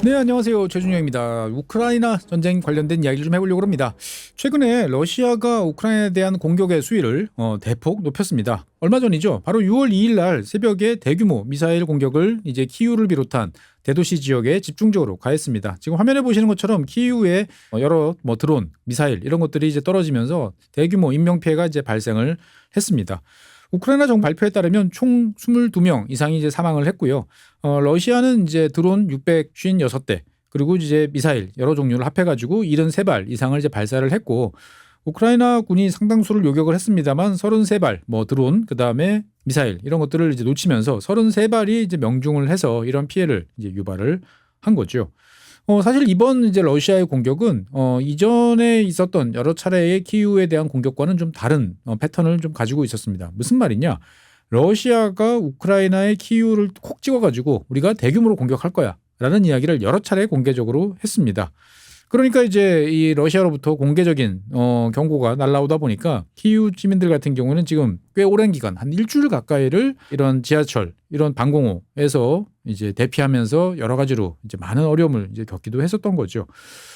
네, 안녕하세요. 최준영입니다. 우크라이나 전쟁 관련된 이야기를 좀 해보려고 합니다. 최근에 러시아가 우크라이나에 대한 공격의 수위를 대폭 높였습니다. 얼마 전이죠. 바로 6월 2일 날 새벽에 대규모 미사일 공격을 이제 키이우를 비롯한 대도시 지역에 집중적으로 가했습니다. 지금 화면에 보시는 것처럼 키이우에 여러 드론, 미사일 이런 것들이 이제 떨어지면서 대규모 인명 피해가 이제 발생을 했습니다. 우크라이나 정부 발표에 따르면 총 22명 이상이 이제 사망을 했고요. 러시아는 이제 드론 656대 그리고 이제 미사일 여러 종류를 합해가지고 73발 이상을 이제 발사를 했고, 우크라이나 군이 상당수를 요격을 했습니다만 33발 드론 그다음에 미사일 이런 것들을 이제 놓치면서 33발이 이제 명중을 해서 이런 피해를 이제 유발을 한 거죠. 사실 이번 이제 러시아의 공격은 이전에 있었던 여러 차례의 키이우에 대한 공격과는 좀 다른 패턴을 좀 가지고 있었습니다. 무슨 말이냐? 러시아가 우크라이나의 키이우를 콕 찍어가지고 우리가 대규모로 공격할 거야라는 이야기를 여러 차례 공개적으로 했습니다. 그러니까 이제 이 러시아로부터 공개적인 경고가 날라오다 보니까 키이우 시민들 같은 경우는 지금 꽤 오랜 기간 한 일주일 가까이를 이런 지하철 이런 방공호에서 이제 대피하면서 여러 가지로 이제 많은 어려움을 이제 겪기도 했었던 거죠.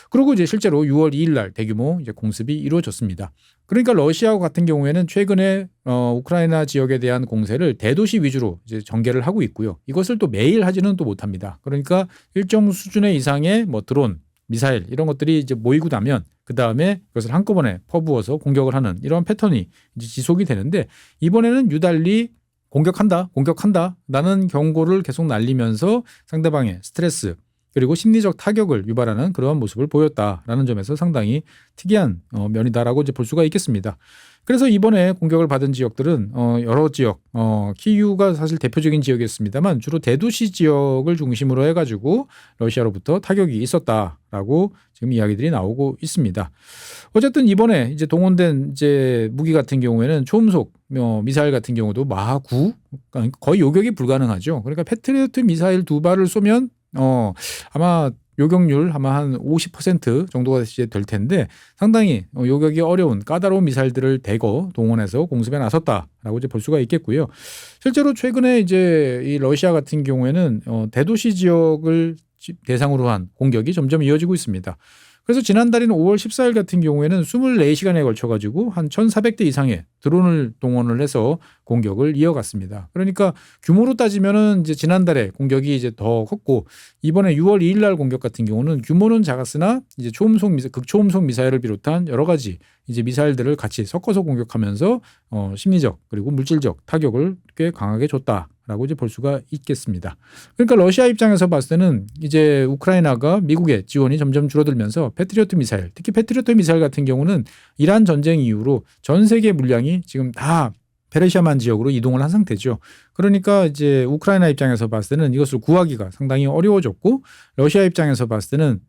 그리고 이제 실제로 6월 2일 날 대규모 이제 공습이 이루어졌습니다. 그러니까 러시아 같은 경우에는 최근에 우크라이나 지역에 대한 공세를 대도시 위주로 이제 전개를 하고 있고요. 이것을 또 매일 하지는 또 못합니다. 그러니까 일정 수준의 이상의 드론 미사일 이런 것들이 이제 모이고 나면 그 다음에 그것을 한꺼번에 퍼부어서 공격을 하는 이런 패턴이 이제 지속이 되는데, 이번에는 유달리 공격한다라는 경고를 계속 날리면서 상대방의 스트레스 그리고 심리적 타격을 유발하는 그러한 모습을 보였다라는 점에서 상당히 특이한 면이다라고 이제 볼 수가 있겠습니다. 그래서 이번에 공격을 받은 지역들은 여러 지역, 키이우가 사실 대표적인 지역이었습니다만 주로 대도시 지역을 중심으로 해가지고 러시아로부터 타격이 있었다라고 지금 이야기들이 나오고 있습니다. 어쨌든 이번에 이제 동원된 이제 무기 같은 경우에는 초음속 미사일 같은 경우도 마하 9, 거의 요격이 불가능하죠. 그러니까 패트리어트 미사일 2발을 쏘면 아마 요격률 아마 한 50% 정도가 이제 될 텐데, 상당히 요격이 어려운 까다로운 미사일들을 대거 동원해서 공습에 나섰다라고 이제 볼 수가 있겠고요. 실제로 최근에 이제 이 러시아 같은 경우에는 대도시 지역을 대상으로 한 공격이 점점 이어지고 있습니다. 그래서 지난달인 5월 14일 같은 경우에는 24시간에 걸쳐가지고 한 1,400대 이상의 드론을 동원을 해서 공격을 이어갔습니다. 그러니까 규모로 따지면은 이제 지난달에 공격이 이제 더 컸고, 이번에 6월 2일 날 공격 같은 경우는 규모는 작았으나 이제 극초음속 미사일을 비롯한 여러 가지 이제 미사일들을 같이 섞어서 공격하면서 심리적 그리고 물질적 타격을 꽤 강하게 줬다라고 이제 볼 수가 있겠습니다. 그러니까 러시아 입장에서 봤을 때는 이제 우크라이나가 미국의 지원이 점점 줄어들면서 패트리어트 미사일, 특히 패트리어트 미사일 같은 경우는 이란 전쟁 이후로 전 세계 물량이 지금 다 페르시아만 지역으로 이동을 한 상태죠. 그러니까 이제 우크라이나 입장에서 봤을 때는 이것을 구하기가 상당히 어려워졌고, 러시아 입장에서 봤을 때는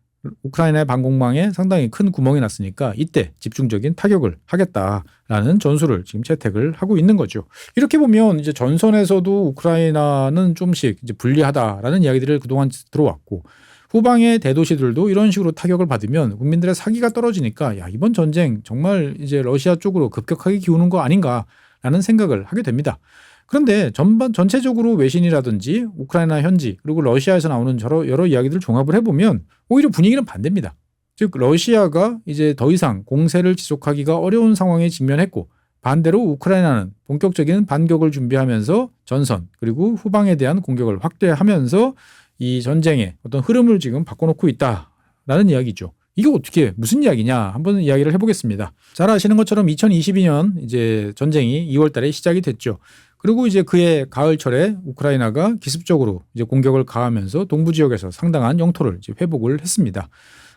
우크라이나의 방공망에 상당히 큰 구멍이 났으니까 이때 집중적인 타격을 하겠다라는 전술을 지금 채택을 하고 있는 거죠. 이렇게 보면 이제 전선에서도 우크라이나는 좀씩 이제 불리하다라는 이야기들을 그동안 들어왔고, 후방의 대도시들도 이런 식으로 타격을 받으면 국민들의 사기가 떨어지니까 야, 이번 전쟁 정말 이제 러시아 쪽으로 급격하게 기우는 거 아닌가라는 생각을 하게 됩니다. 그런데 전체적으로 외신이라든지 우크라이나 현지 그리고 러시아에서 나오는 여러 이야기들을 종합을 해보면 오히려 분위기는 반대입니다. 즉 러시아가 이제 더 이상 공세를 지속하기가 어려운 상황에 직면했고, 반대로 우크라이나는 본격적인 반격을 준비하면서 전선 그리고 후방에 대한 공격을 확대하면서 이 전쟁의 어떤 흐름을 지금 바꿔놓고 있다라는 이야기죠. 이게 어떻게 무슨 이야기냐 한번 이야기를 해보겠습니다. 잘 아시는 것처럼 2022년 이제 전쟁이 2월 달에 시작이 됐죠. 그리고 이제 그해 가을철에 우크라이나가 기습적으로 이제 공격을 가하면서 동부 지역에서 상당한 영토를 이제 회복을 했습니다.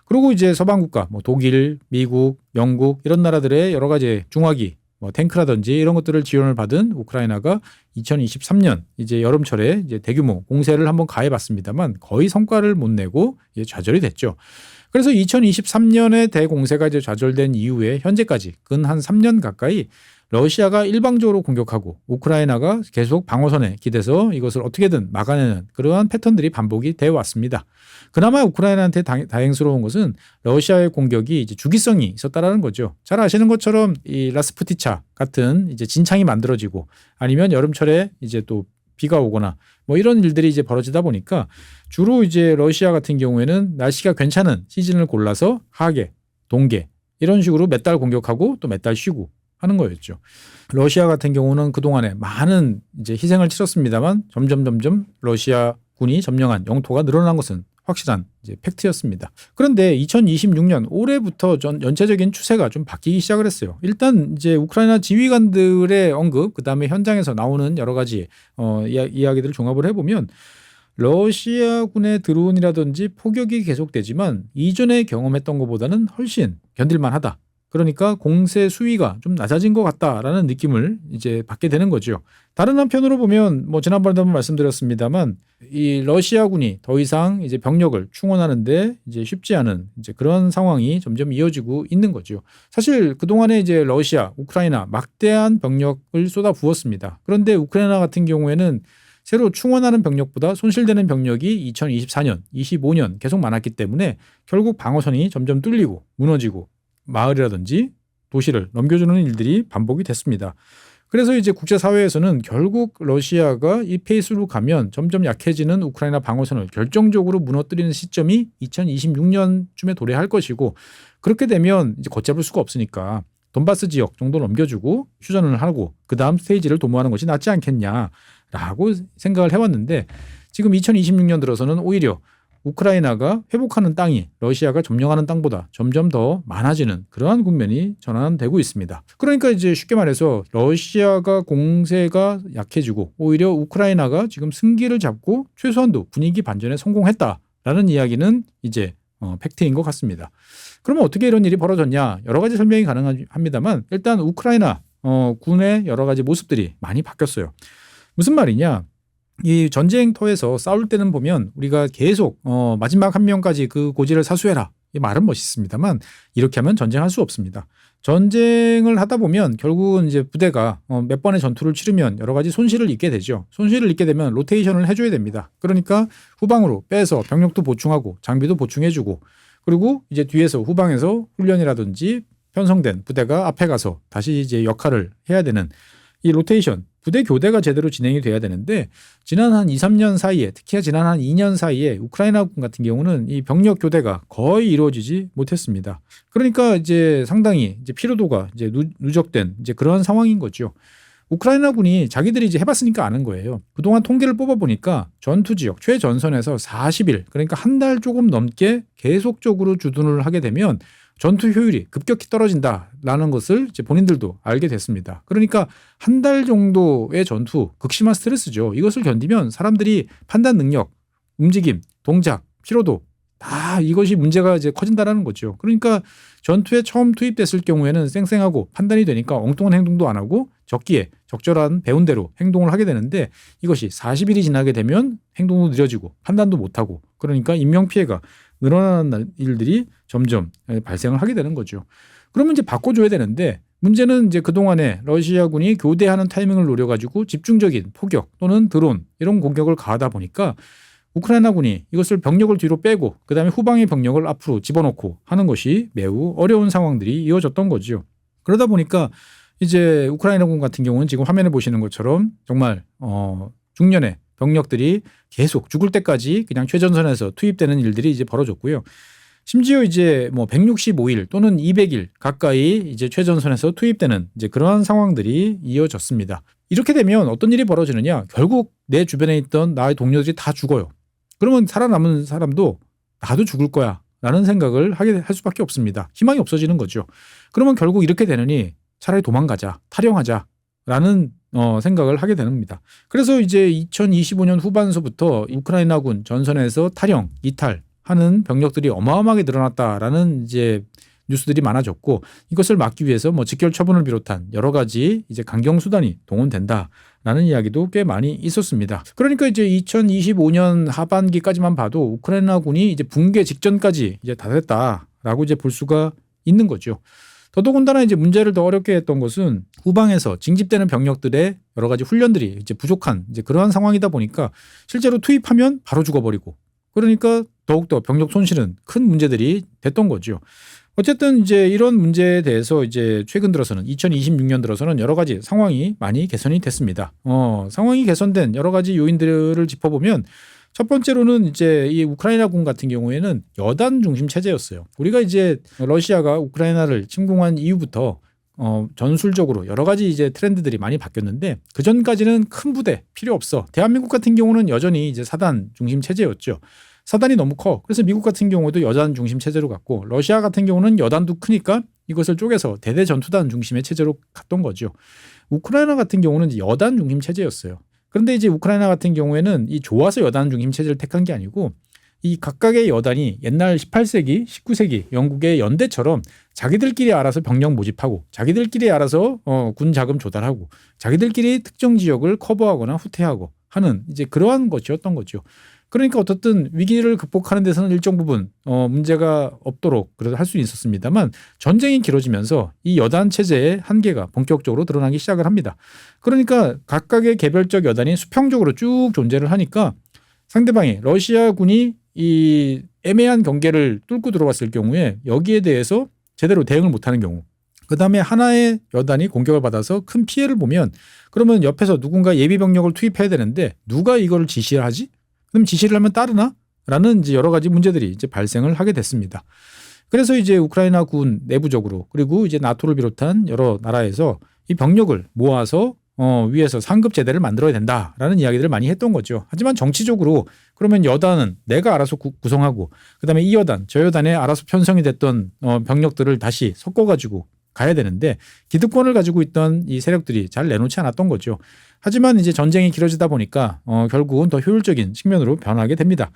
그리고 이제 서방 국가 독일, 미국, 영국 이런 나라들의 여러 가지 중화기 탱크라든지 이런 것들을 지원을 받은 우크라이나가 2023년 이제 여름철에 이제 대규모 공세를 한번 가해봤습니다만 거의 성과를 못 내고 이제 좌절이 됐죠. 그래서 2023년에 대공세가 이제 좌절된 이후에 현재까지 근 한 3년 가까이 러시아가 일방적으로 공격하고 우크라이나가 계속 방어선에 기대서 이것을 어떻게든 막아내는 그러한 패턴들이 반복이 되어 왔습니다. 그나마 우크라이나한테 다행스러운 것은 러시아의 공격이 이제 주기성이 있었다라는 거죠. 잘 아시는 것처럼 이 라스푸티차 같은 이제 진창이 만들어지고, 아니면 여름철에 이제 또 비가 오거나 뭐 이런 일들이 이제 벌어지다 보니까 주로 이제 러시아 같은 경우에는 날씨가 괜찮은 시즌을 골라서 하계, 동계 이런 식으로 몇 달 공격하고 또 몇 달 쉬고 하는 거였죠. 러시아 같은 경우는 그동안에 많은 이제 희생을 치렀습니다만 점점 러시아 군이 점령한 영토가 늘어난 것은 확실한 이제 팩트였습니다. 그런데 2026년 올해부터 전체적인 추세가 좀 바뀌기 시작을 했어요. 일단 이제 우크라이나 지휘관들의 언급, 그다음에 현장에서 나오는 여러 가지 이야기들을 종합을 해보면 러시아군의 드론이라든지 포격이 계속되지만 이전에 경험했던 것보다는 훨씬 견딜만하다. 그러니까 공세 수위가 좀 낮아진 것 같다라는 느낌을 이제 받게 되는 거죠. 다른 한편으로 보면 뭐 지난번에도 한번 말씀드렸습니다만 이 러시아군이 더 이상 이제 병력을 충원하는데 이제 쉽지 않은 이제 그런 상황이 점점 이어지고 있는 거죠. 사실 그동안에 이제 러시아, 우크라이나 막대한 병력을 쏟아부었습니다. 그런데 우크라이나 같은 경우에는 새로 충원하는 병력보다 손실되는 병력이 2024년, 25년 계속 많았기 때문에 결국 방어선이 점점 뚫리고 무너지고 마을이라든지 도시를 넘겨주는 일들이 반복이 됐습니다. 그래서 이제 국제사회에서는 결국 러시아가 이 페이스로 가면 점점 약해지는 우크라이나 방어선을 결정적으로 무너뜨리는 시점이 2026년쯤에 도래할 것이고 그렇게 되면 이제 걷잡을 수가 없으니까 돈바스 지역 정도 넘겨주고 휴전을 하고 그 다음 스테이지를 도모하는 것이 낫지 않겠냐라고 생각을 해왔는데 지금 2026년 들어서는 오히려 우크라이나가 회복하는 땅이 러시아가 점령하는 땅보다 점점 더 많아지는 그러한 국면이 전환되고 있습니다. 그러니까 이제 쉽게 말해서 러시아가 공세가 약해지고 오히려 우크라이나가 지금 승기를 잡고 최소한도 분위기 반전에 성공했다라는 이야기는 이제 팩트인 것 같습니다. 그러면 어떻게 이런 일이 벌어졌냐? 여러 가지 설명이 가능합니다만 일단 우크라이나 군의 여러 가지 모습들이 많이 바뀌었어요. 무슨 말이냐? 이 전쟁터에서 싸울 때는 보면 우리가 계속 마지막 한 명까지 그 고지를 사수해라. 이 말은 멋있습니다만 이렇게 하면 전쟁할 수 없습니다. 전쟁을 하다 보면 결국은 이제 부대가 몇 번의 전투를 치르면 여러 가지 손실을 입게 되죠. 손실을 입게 되면 로테이션을 해줘야 됩니다. 그러니까 후방으로 빼서 병력도 보충하고 장비도 보충해주고 그리고 이제 뒤에서 후방에서 훈련이라든지 편성된 부대가 앞에 가서 다시 이제 역할을 해야 되는 이 로테이션 부대 교대가 제대로 진행이 돼야 되는데 지난 한 2, 3년 사이에 특히 지난 한 2년 사이에 우크라이나군 같은 경우는 이 병력 교대가 거의 이루어지지 못했습니다. 그러니까 이제 상당히 이제 피로도가 이제 누적된 이제 그러한 상황인 거죠. 우크라이나군이 자기들이 이제 해봤으니까 아는 거예요. 그동안 통계를 뽑아보니까 전투 지역 최전선에서 40일 그러니까 한 달 조금 넘게 계속적으로 주둔을 하게 되면 전투 효율이 급격히 떨어진다라는 것을 이제 본인들도 알게 됐습니다. 그러니까 한 달 정도의 전투, 극심한 스트레스죠. 이것을 견디면 사람들이 판단 능력, 움직임, 동작, 피로도 다 이것이 문제가 이제 커진다라는 거죠. 그러니까 전투에 처음 투입됐을 경우에는 쌩쌩하고 판단이 되니까 엉뚱한 행동도 안 하고 적기에 적절한 배운 대로 행동을 하게 되는데 이것이 40일이 지나게 되면 행동도 느려지고 판단도 못하고 그러니까 인명피해가 늘어나는 일들이 점점 발생을 하게 되는 거죠. 그러면 이제 바꿔줘야 되는데 문제는 이제 그동안에 러시아군이 교대하는 타이밍을 노려가지고 집중적인 포격 또는 드론 이런 공격을 가하다 보니까 우크라이나군이 이것을 병력을 뒤로 빼고 그다음에 후방의 병력을 앞으로 집어넣고 하는 것이 매우 어려운 상황들이 이어졌던 거죠. 그러다 보니까 이제 우크라이나군 같은 경우는 지금 화면에 보시는 것처럼 정말 중년의 병력들이 계속 죽을 때까지 그냥 최전선에서 투입되는 일들이 이제 벌어졌고요. 심지어 이제 뭐 165일 또는 200일 가까이 이제 최전선에서 투입되는 이제 그러한 상황들이 이어졌습니다. 이렇게 되면 어떤 일이 벌어지느냐? 결국 내 주변에 있던 나의 동료들이 다 죽어요. 그러면 살아남은 사람도 나도 죽을 거야 라는 생각을 할 수밖에 없습니다. 희망이 없어지는 거죠. 그러면 결국 이렇게 되느니 차라리 도망가자, 탈영하자 라는 생각을 하게 되는 겁니다. 그래서 이제 2025년 후반서부터 우크라이나군 전선에서 탈영, 이탈하는 병력들이 어마어마하게 늘어났다라는 이제 뉴스들이 많아졌고 이것을 막기 위해서 뭐 직결 처분을 비롯한 여러 가지 이제 강경 수단이 동원된다라는 이야기도 꽤 많이 있었습니다. 그러니까 이제 2025년 하반기까지만 봐도 우크라이나군이 이제 붕괴 직전까지 이제 다 됐다라고 이제 볼 수가 있는 거죠. 더더군다나 이제 문제를 더 어렵게 했던 것은 후방에서 징집되는 병력들의 여러 가지 훈련들이 이제 부족한 이제 그러한 상황이다 보니까 실제로 투입하면 바로 죽어버리고 그러니까 더욱더 병력 손실은 큰 문제들이 됐던 거죠. 어쨌든 이제 이런 문제에 대해서 이제 최근 들어서는 2026년 들어서는 여러 가지 상황이 많이 개선이 됐습니다. 상황이 개선된 여러 가지 요인들을 짚어보면 첫 번째로는 이제 이 우크라이나군 같은 경우에는 여단 중심 체제였어요. 우리가 이제 러시아가 우크라이나를 침공한 이후부터 전술적으로 여러 가지 이제 트렌드들이 많이 바뀌었는데 그 전까지는 큰 부대 필요 없어. 대한민국 같은 경우는 여전히 이제 사단 중심 체제였죠. 사단이 너무 커. 그래서 미국 같은 경우도 여단 중심 체제로 갔고 러시아 같은 경우는 여단도 크니까 이것을 쪼개서 대대 전투단 중심의 체제로 갔던 거죠. 우크라이나 같은 경우는 이제 여단 중심 체제였어요. 그런데 이제 우크라이나 같은 경우에는 이 좋아서 여단 중심 체제를 택한 게 아니고 이 각각의 여단이 옛날 18세기, 19세기 영국의 연대처럼 자기들끼리 알아서 병력 모집하고 자기들끼리 알아서 군 자금 조달하고 자기들끼리 특정 지역을 커버하거나 후퇴하고 하는 이제 그러한 것이었던 거죠. 그러니까 어떻든 위기를 극복하는 데서는 일정 부분 문제가 없도록 그래도 할 수 있었습니다만 전쟁이 길어지면서 이 여단 체제의 한계가 본격적으로 드러나기 시작을 합니다. 그러니까 각각의 개별적 여단이 수평적으로 쭉 존재를 하니까 상대방이 러시아군이 이 애매한 경계를 뚫고 들어왔을 경우에 여기에 대해서 제대로 대응을 못하는 경우 그다음에 하나의 여단이 공격을 받아서 큰 피해를 보면 그러면 옆에서 누군가 예비 병력을 투입해야 되는데 누가 이걸 지시를 하지? 그럼 지시를 하면 따르나? 라는 이제 여러 가지 문제들이 이제 발생을 하게 됐습니다. 그래서 이제 우크라이나 군 내부적으로 그리고 이제 나토를 비롯한 여러 나라에서 이 병력을 모아서 위에서 상급 제대를 만들어야 된다라는 이야기들을 많이 했던 거죠. 하지만 정치적으로 그러면 여단은 내가 알아서 구성하고 그다음에 이 여단, 저 여단에 알아서 편성이 됐던 병력들을 다시 섞어가지고 가야 되는데 기득권을 가지고 있던 이 세력들이 잘 내놓지 않았던 거죠. 하지만 이제 전쟁이 길어지다 보니까 결국은 더 효율적인 측면으로 변하게 됩니다.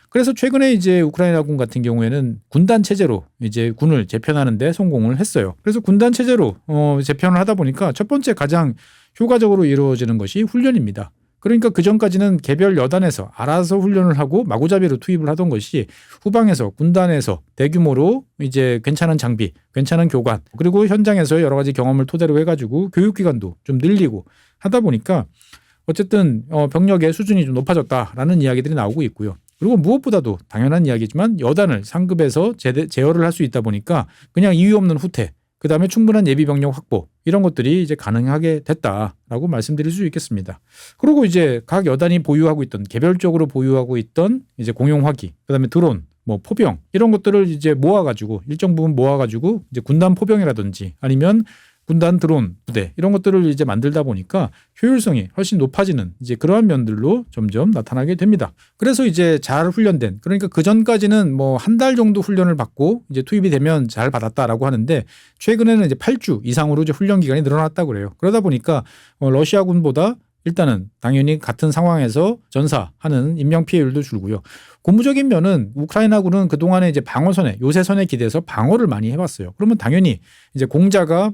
그래서 최근에 이제 우크라이나군 같은 경우에는 군단 체제로 이제 군을 재편하는데 성공을 했어요. 그래서 군단 체제로 재편을 하다 보니까 첫 번째 가장 효과적으로 이루어지는 것이 훈련입니다. 그러니까 그전까지는 개별 여단에서 알아서 훈련을 하고 마구잡이로 투입을 하던 것이 후방에서 군단에서 대규모로 이제 괜찮은 장비, 괜찮은 교관, 그리고 현장에서 여러 가지 경험을 토대로 해가지고 교육기관도 좀 늘리고 하다 보니까 어쨌든 병력의 수준이 좀 높아졌다라는 이야기들이 나오고 있고요. 그리고 무엇보다도 당연한 이야기지만 여단을 상급에서 제어를 할 수 있다 보니까 그냥 이유 없는 후퇴, 그다음에 충분한 예비 병력 확보 이런 것들이 이제 가능하게 됐다라고 말씀드릴 수 있겠습니다. 그리고 이제 각 여단이 보유하고 있던 개별적으로 보유하고 있던 이제 공용 화기, 그다음에 드론, 뭐 포병 이런 것들을 이제 모아가지고 일정 부분 모아가지고 이제 군단 포병이라든지 아니면 군단 드론 부대 이런 것들을 이제 만들다 보니까 효율성이 훨씬 높아지는 이제 그러한 면들로 점점 나타나게 됩니다. 그래서 이제 잘 훈련된 그러니까 그 전까지는 뭐 한 달 정도 훈련을 받고 이제 투입이 되면 잘 받았다라고 하는데 최근에는 이제 8주 이상으로 이제 훈련 기간이 늘어났다고 그래요. 그러다 보니까 러시아군보다 일단은 당연히 같은 상황에서 전사하는 인명 피해율도 줄고요. 고무적인 면은 우크라이나군은 그동안에 이제 방어선에 요새선에 기대서 방어를 많이 해왔어요. 그러면 당연히 이제 공자가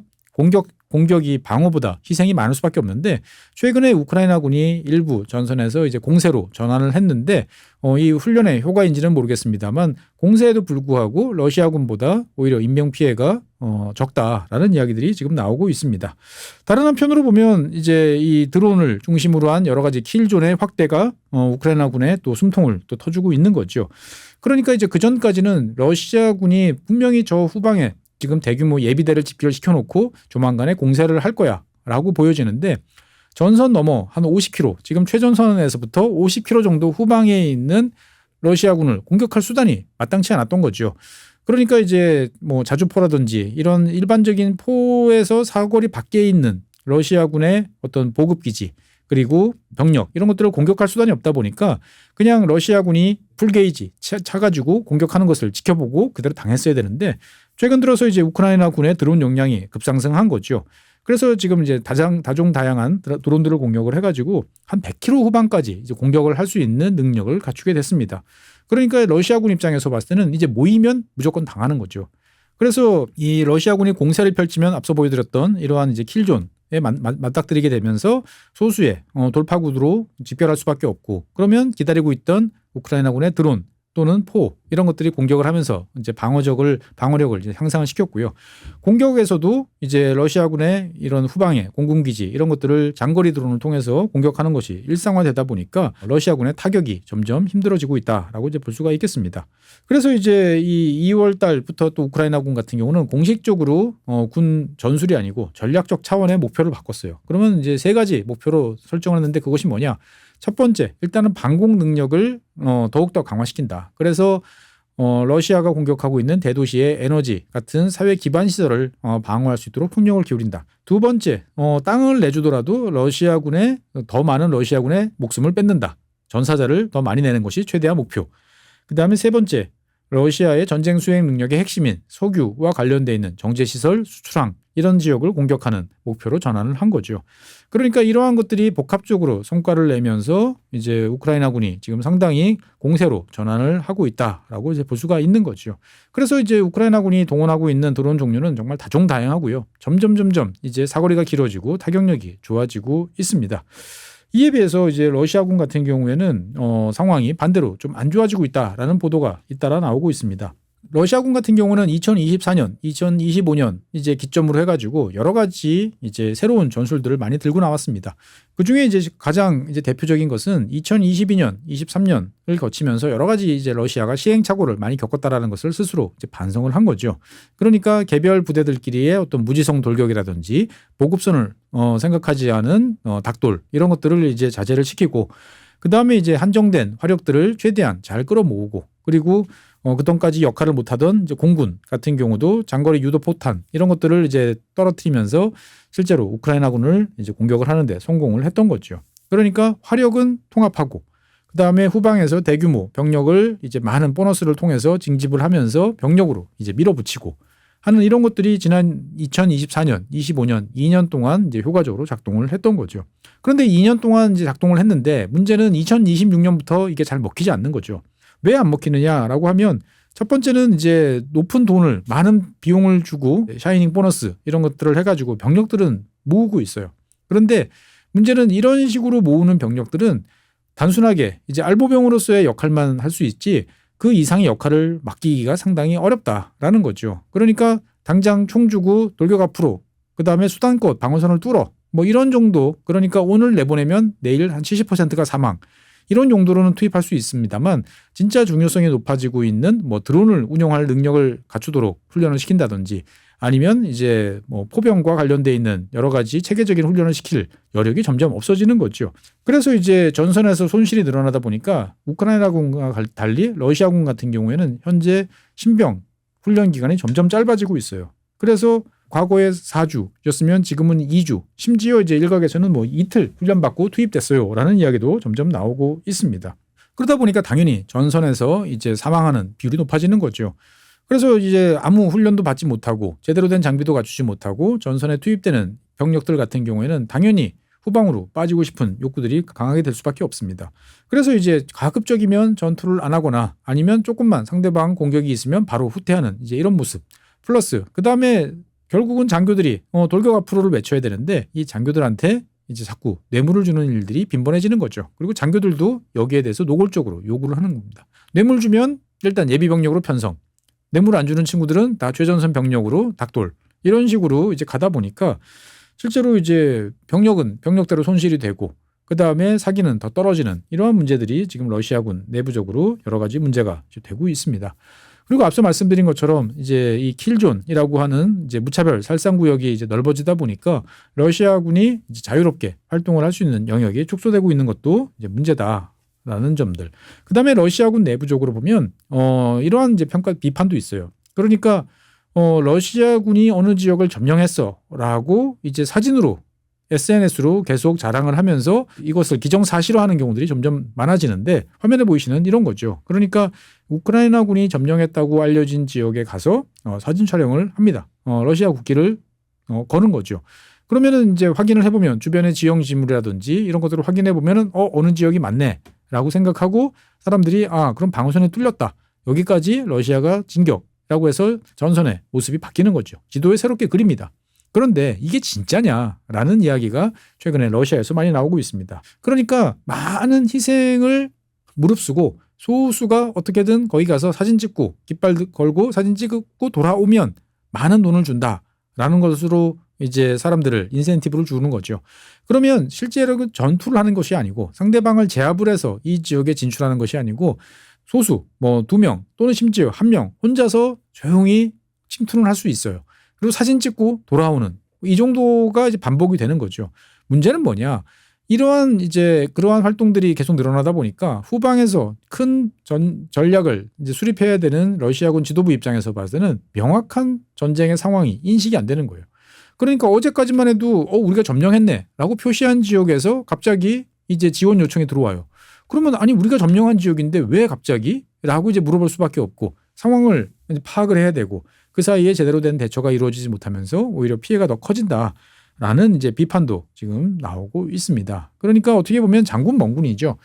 공격이 방어보다 희생이 많을 수밖에 없는데 최근에 우크라이나군이 일부 전선에서 이제 공세로 전환을 했는데 이 훈련의 효과인지는 모르겠습니다만 공세에도 불구하고 러시아군보다 오히려 인명 피해가 적다라는 이야기들이 지금 나오고 있습니다. 다른 한편으로 보면 이제 이 드론을 중심으로 한 여러 가지 킬존의 확대가 우크라이나군의 또 숨통을 또 터주고 있는 거죠. 그러니까 이제 그 전까지는 러시아군이 분명히 저 후방에 지금 대규모 예비대를 집결시켜 놓고 조만간에 공세를 할 거야 라고 보여지는데 전선 넘어 한 50km 지금 최전선에서부터 50km 정도 후방에 있는 러시아군을 공격할 수단이 마땅치 않았던 거죠. 그러니까 이제 뭐 자주포라든지 이런 일반적인 포에서 사거리 밖에 있는 러시아군의 어떤 보급기지 그리고 병력 이런 것들을 공격할 수단이 없다 보니까 그냥 러시아군이 풀게이지 차가지고 공격하는 것을 지켜보고 그대로 당했어야 되는데 최근 들어서 이제 우크라이나 군의 드론 용량이 급상승한 거죠. 그래서 지금 이제 다종다양한 드론들을 공격을 해가지고 한 100km 후반까지 이제 공격을 할 수 있는 능력을 갖추게 됐습니다. 그러니까 러시아군 입장에서 봤을 때는 이제 모이면 무조건 당하는 거죠. 그래서 이 러시아군이 공세를 펼치면 앞서 보여드렸던 이러한 이제 킬존 맞닥뜨리게 되면서 소수의 돌파구로 집결할 수밖에 없고 그러면 기다리고 있던 우크라이나군의 드론 또는 포 이런 것들이 공격을 하면서 이제 방어력을 이제 향상을 시켰고요. 공격에서도 이제 러시아군의 이런 후방에 공군기지 이런 것들을 장거리 드론을 통해서 공격하는 것이 일상화되다 보니까 러시아군의 타격이 점점 힘들어지고 있다라고 이제 볼 수가 있겠습니다. 그래서 이제 이 2월 달부터 또 우크라이나군 같은 경우는 공식적으로 군 전술이 아니고 전략적 차원의 목표를 바꿨어요. 그러면 이제 세 가지 목표로 설정을 했는데 그것이 뭐냐? 첫 번째, 일단은 방공 능력을 더욱더 강화시킨다. 그래서 러시아가 공격하고 있는 대도시의 에너지 같은 사회 기반 시설을 방어할 수 있도록 폭력을 기울인다. 두 번째, 땅을 내주더라도 더 많은 러시아군의 목숨을 뺏는다. 전사자를 더 많이 내는 것이 최대한 목표. 그다음에 세 번째, 러시아의 전쟁 수행 능력의 핵심인 석유와 관련돼 있는 정제시설, 수출항 이런 지역을 공격하는 목표로 전환을 한 거죠. 그러니까 이러한 것들이 복합적으로 성과를 내면서 이제 우크라이나군이 지금 상당히 공세로 전환을 하고 있다라고 이제 볼 수가 있는 거죠. 그래서 이제 우크라이나군이 동원하고 있는 드론 종류는 정말 다종다양하고요. 점점 이제 사거리가 길어지고 타격력이 좋아지고 있습니다. 이에 비해서 이제 러시아군 같은 경우에는 상황이 반대로 좀 안 좋아지고 있다라는 보도가 잇따라 나오고 있습니다. 러시아군 같은 경우는 2024년, 2025년 이제 기점으로 해가지고 여러 가지 이제 새로운 전술들을 많이 들고 나왔습니다. 그 중에 이제 가장 이제 대표적인 것은 2022년, 23년을 거치면서 여러 가지 이제 러시아가 시행착오를 많이 겪었다라는 것을 스스로 이제 반성을 한 거죠. 그러니까 개별 부대들끼리의 어떤 무지성 돌격이라든지 보급선을 생각하지 않은 닭돌 이런 것들을 이제 자제를 시키고 그 다음에 이제 한정된 화력들을 최대한 잘 끌어모으고 그리고 그동까지 역할을 못하던 이제 공군 같은 경우도 장거리 유도 포탄 이런 것들을 이제 떨어뜨리면서 실제로 우크라이나군을 이제 공격을 하는데 성공을 했던 거죠. 그러니까 화력은 통합하고 그 다음에 후방에서 대규모 병력을 이제 많은 보너스를 통해서 징집을 하면서 병력으로 이제 밀어붙이고 하는 이런 것들이 지난 2024년, 25년, 2년 동안 이제 효과적으로 작동을 했던 거죠. 그런데 2년 동안 이제 작동을 했는데 문제는 2026년부터 이게 잘 먹히지 않는 거죠. 왜 안 먹히느냐라고 하면 첫 번째는 이제 높은 돈을 많은 비용을 주고 샤이닝 보너스 이런 것들을 해가지고 병력들은 모으고 있어요. 그런데 문제는 이런 식으로 모으는 병력들은 단순하게 이제 알보병으로서의 역할만 할 수 있지 그 이상의 역할을 맡기기가 상당히 어렵다라는 거죠. 그러니까 당장 총 주고 돌격 앞으로 그다음에 수단껏 방어선을 뚫어 뭐 이런 정도 그러니까 오늘 내보내면 내일 한 70%가 사망 이런 용도로는 투입할 수 있습니다만 진짜 중요성이 높아지고 있는 뭐 드론을 운용할 능력을 갖추도록 훈련을 시킨다든지 아니면 이제 뭐 포병과 관련돼 있는 여러 가지 체계적인 훈련을 시킬 여력이 점점 없어지는 거죠. 그래서 이제 전선에서 손실이 늘어나다 보니까 우크라이나군과 달리 러시아군 같은 경우에는 현재 신병 훈련 기간이 점점 짧아지고 있어요. 그래서 과거에 4주였으면 지금은 2주, 심지어 이제 일각에서는 뭐 이틀 훈련받고 투입됐어요라는 이야기도 점점 나오고 있습니다. 그러다 보니까 당연히 전선에서 이제 사망하는 비율이 높아지는 거죠. 그래서 이제 아무 훈련도 받지 못하고 제대로 된 장비도 갖추지 못하고 전선에 투입되는 병력들 같은 경우에는 당연히 후방으로 빠지고 싶은 욕구들이 강하게 될 수밖에 없습니다. 그래서 이제 가급적이면 전투를 안 하거나 아니면 조금만 상대방 공격이 있으면 바로 후퇴하는 이제 이런 모습. 플러스 그다음에 결국은 장교들이 돌격 앞으로를 외쳐야 되는데 이 장교들한테 이제 자꾸 뇌물을 주는 일들이 빈번해지는 거죠. 그리고 장교들도 여기에 대해서 노골적으로 요구를 하는 겁니다. 뇌물 주면 일단 예비 병력으로 편성. 뇌물 안 주는 친구들은 다 최전선 병력으로 닭돌. 이런 식으로 이제 가다 보니까 실제로 이제 병력은 병력대로 손실이 되고 그다음에 사기는 더 떨어지는 이러한 문제들이 지금 러시아군 내부적으로 여러 가지 문제가 되고 있습니다. 그리고 앞서 말씀드린 것처럼 이제 이 킬존이라고 하는 이제 무차별 살상 구역이 이제 넓어지다 보니까 러시아군이 이제 자유롭게 활동을 할 수 있는 영역이 축소되고 있는 것도 이제 문제다라는 점들. 그다음에 러시아군 내부적으로 보면 이러한 이제 평가 비판도 있어요. 그러니까 러시아군이 어느 지역을 점령했어라고 이제 사진으로 SNS로 계속 자랑을 하면서 이것을 기정사실화하는 경우들이 점점 많아지는데 화면에 보이시는 이런 거죠. 그러니까 우크라이나군이 점령했다고 알려진 지역에 가서 사진 촬영을 합니다. 러시아 국기를 거는 거죠. 그러면은 이제 확인을 해보면 주변의 지형 지물이라든지 이런 것들을 확인해 보면은 어느 지역이 맞네라고 생각하고 사람들이 그럼 방어선에 뚫렸다. 여기까지 러시아가 진격이라고 해서 전선의 모습이 바뀌는 거죠. 지도에 새롭게 그립니다. 그런데 이게 진짜냐라는 이야기가 최근에 러시아에서 많이 나오고 있습니다. 그러니까 많은 희생을 무릅쓰고 소수가 어떻게든 거기 가서 사진 찍고 깃발 걸고 사진 찍고 돌아오면 많은 돈을 준다라는 것으로 이제 사람들을 인센티브를 주는 거죠. 그러면 실제로 전투를 하는 것이 아니고 상대방을 제압을 해서 이 지역에 진출하는 것이 아니고 소수 뭐 2명 또는 심지어 1명 혼자서 조용히 침투를 할 수 있어요. 그리고 사진 찍고 돌아오는 이 정도가 이제 반복이 되는 거죠. 문제는 뭐냐? 이러한 이제 그러한 활동들이 계속 늘어나다 보니까 후방에서 큰 전략을 이제 수립해야 되는 러시아군 지도부 입장에서 봤을 때는 명확한 전쟁의 상황이 인식이 안 되는 거예요. 그러니까 어제까지만 해도 우리가 점령했네라고 표시한 지역에서 갑자기 이제 지원 요청이 들어와요. 그러면 아니 우리가 점령한 지역인데 왜 갑자기? 라고 이제 물어볼 수밖에 없고 상황을 파악을 해야 되고 그 사이에 제대로 된 대처가 이루어지지 못하면서 오히려 피해가 더 커진다라는 이제 비판도 지금 나오고 있습니다. 그러니까 어떻게 보면 장군 멍군이죠.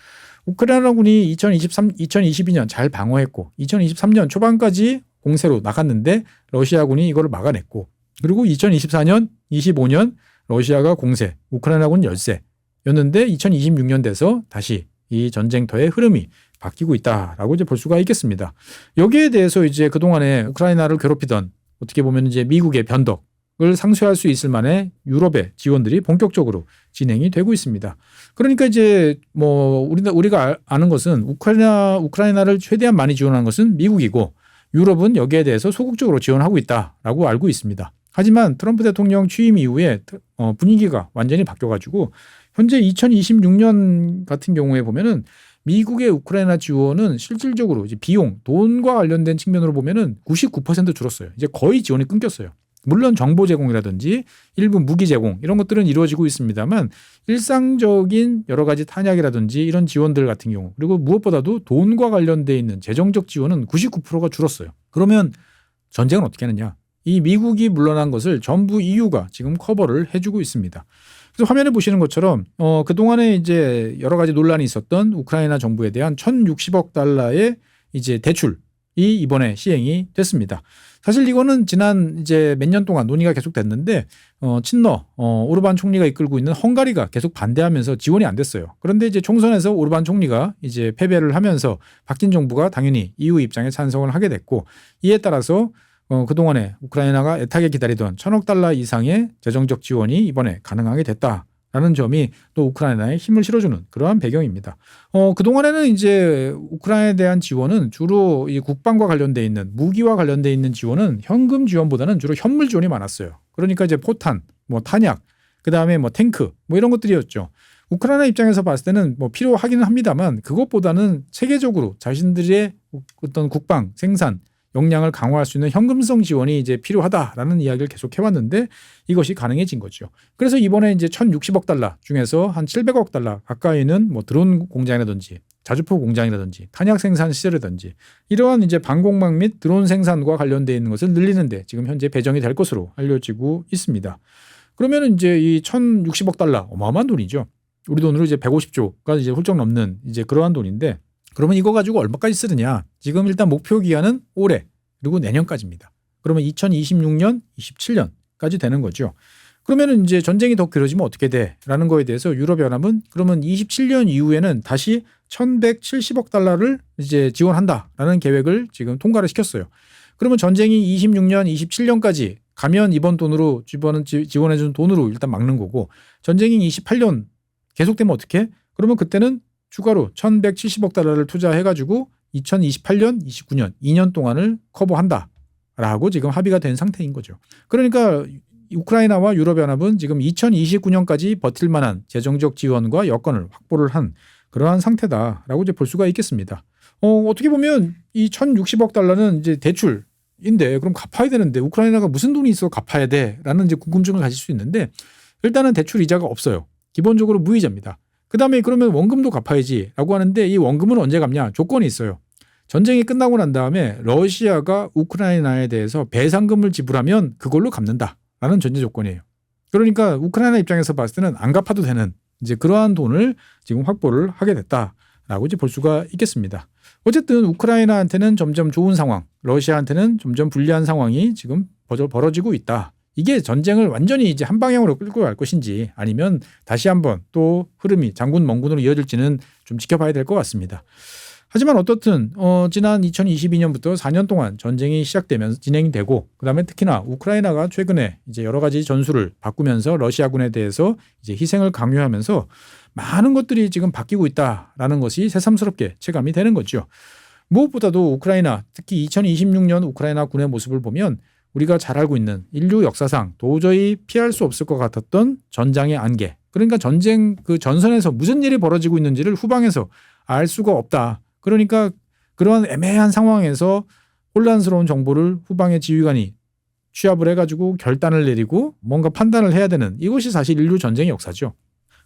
우크라이나군이 2022년 잘 방어했고 2023년 초반까지 공세로 나갔는데 러시아군이 이거를 막아냈고 그리고 2024년, 25년 러시아가 공세, 우크라이나군 열세였는데 2026년 돼서 다시 이 전쟁터의 흐름이 바뀌고 있다라고 이제 볼 수가 있겠습니다. 여기에 대해서 이제 그동안에 우크라이나를 괴롭히던 어떻게 보면 이제 미국의 변덕을 상쇄할 수 있을 만한 유럽의 지원들이 본격적으로 진행이 되고 있습니다. 그러니까 이제 뭐 우리가 아는 것은 우크라이나를 최대한 많이 지원하는 것은 미국이고 유럽은 여기에 대해서 소극적으로 지원하고 있다라고 알고 있습니다. 하지만 트럼프 대통령 취임 이후에 분위기가 완전히 바뀌어가지고 현재 2026년 같은 경우에 보면은 미국의 우크라이나 지원은 실질적으로 이제 비용, 돈과 관련된 측면으로 보면은 99% 줄었어요. 이제 거의 지원이 끊겼어요. 물론 정보 제공이라든지 일부 무기 제공 이런 것들은 이루어지고 있습니다만 일상적인 여러 가지 탄약이라든지 이런 지원들 같은 경우 그리고 무엇보다도 돈과 관련돼 있는 재정적 지원은 99%가 줄었어요. 그러면 전쟁은 어떻게 하느냐? 이 미국이 물러난 것을 전부 EU가 지금 커버를 해주고 있습니다. 그래서 화면에 보시는 것처럼 그동안에 이제 여러 가지 논란이 있었던 우크라이나 정부에 대한 1,060억 달러의 이제 대출이 이번에 시행이 됐습니다. 사실 이거는 지난 이제 몇 년 동안 논의가 계속됐는데 친러 오르반 총리가 이끌고 있는 헝가리가 계속 반대하면서 지원이 안 됐어요. 그런데 이제 총선에서 오르반 총리가 이제 패배를 하면서 바뀐 정부가 당연히 EU 입장에 찬성을 하게 됐고 이에 따라서 그동안에 우크라이나가 애타게 기다리던 1,000억 달러 이상의 재정적 지원이 이번에 가능하게 됐다라는 점이 또 우크라이나에 힘을 실어주는 그러한 배경입니다. 그동안에는 이제 우크라이나에 대한 지원은 주로 이 국방과 관련돼 있는 무기와 관련돼 있는 지원은 현금 지원보다는 주로 현물 지원이 많았어요. 그러니까 이제 포탄, 뭐 탄약, 그다음에 뭐 탱크 뭐 이런 것들이었죠. 우크라이나 입장에서 봤을 때는 뭐 필요하기는 합니다만 그것보다는 체계적으로 자신들의 어떤 국방 생산 역량을 강화할 수 있는 현금성 지원이 이제 필요하다라는 이야기를 계속 해왔는데 이것이 가능해진 거죠. 그래서 이번에 이제 1,060억 달러 중에서 한 700억 달러 가까이는 뭐 드론 공장이라든지 자주포 공장이라든지 탄약 생산 시설이라든지 이러한 이제 방공망 및 드론 생산과 관련되어 있는 것을 늘리는데 지금 현재 배정이 될 것으로 알려지고 있습니다. 그러면 이제 이 1,060억 달러 어마어마한 돈이죠. 우리 돈으로 이제 150조가 이제 훌쩍 넘는 이제 그러한 돈인데 그러면 이거 가지고 얼마까지 쓰느냐? 지금 일단 목표 기한은 올해 그리고 내년까지입니다. 그러면 2026년, 27년까지 되는 거죠. 그러면은 이제 전쟁이 더 길어지면 어떻게 돼? 라는 거에 대해서 유럽연합은 그러면 27년 이후에는 다시 1,170억 달러를 이제 지원한다라는 계획을 지금 통과를 시켰어요. 그러면 전쟁이 26년, 27년까지 가면 이번 돈으로 지원해준 돈으로 일단 막는 거고 전쟁이 28년 계속되면 어떻게? 그러면 그때는 추가로 1,170억 달러를 투자해가지고 2028년, 29년, 2년 동안을 커버한다라고 지금 합의가 된 상태인 거죠. 그러니까 우크라이나와 유럽연합은 지금 2029년까지 버틸 만한 재정적 지원과 여건을 확보를 한 그러한 상태다라고 이제 볼 수가 있겠습니다. 어떻게 보면 이 1,060억 달러는 이제 대출인데 그럼 갚아야 되는데 우크라이나가 무슨 돈이 있어 갚아야 돼라는 이제 궁금증을 가질 수 있는데 일단은 대출 이자가 없어요. 기본적으로 무이자입니다. 그다음에 그러면 원금도 갚아야지라고 하는데 이 원금은 언제 갚냐? 조건이 있어요. 전쟁이 끝나고 난 다음에 러시아가 우크라이나에 대해서 배상금을 지불하면 그걸로 갚는다라는 전제 조건이에요. 그러니까 우크라이나 입장에서 봤을 때는 안 갚아도 되는 이제 그러한 돈을 지금 확보를 하게 됐다라고 이제 볼 수가 있겠습니다. 어쨌든 우크라이나한테는 점점 좋은 상황, 러시아한테는 점점 불리한 상황이 지금 벌어지고 있다. 이게 전쟁을 완전히 이제 한 방향으로 끌고 갈 것인지 아니면 다시 한번 또 흐름이 장군 멍군으로 이어질지는 좀 지켜봐야 될 것 같습니다. 하지만 어떻든 지난 2022년부터 4년 동안 전쟁이 시작되면서 진행이 되고, 그다음에 특히나 우크라이나가 최근에 이제 여러 가지 전술을 바꾸면서 러시아군에 대해서 이제 희생을 강요하면서 많은 것들이 지금 바뀌고 있다라는 것이 새삼스럽게 체감이 되는 거죠. 무엇보다도 우크라이나, 특히 2026년 우크라이나 군의 모습을 보면 우리가 잘 알고 있는 인류 역사상 도저히 피할 수 없을 것 같았던 전장의 안개. 그러니까 전쟁 그 전선에서 무슨 일이 벌어지고 있는지를 후방에서 알 수가 없다. 그러니까 그러한 애매한 상황에서 혼란스러운 정보를 후방의 지휘관이 취합을 해가지고 결단을 내리고 뭔가 판단을 해야 되는, 이것이 사실 인류 전쟁의 역사죠.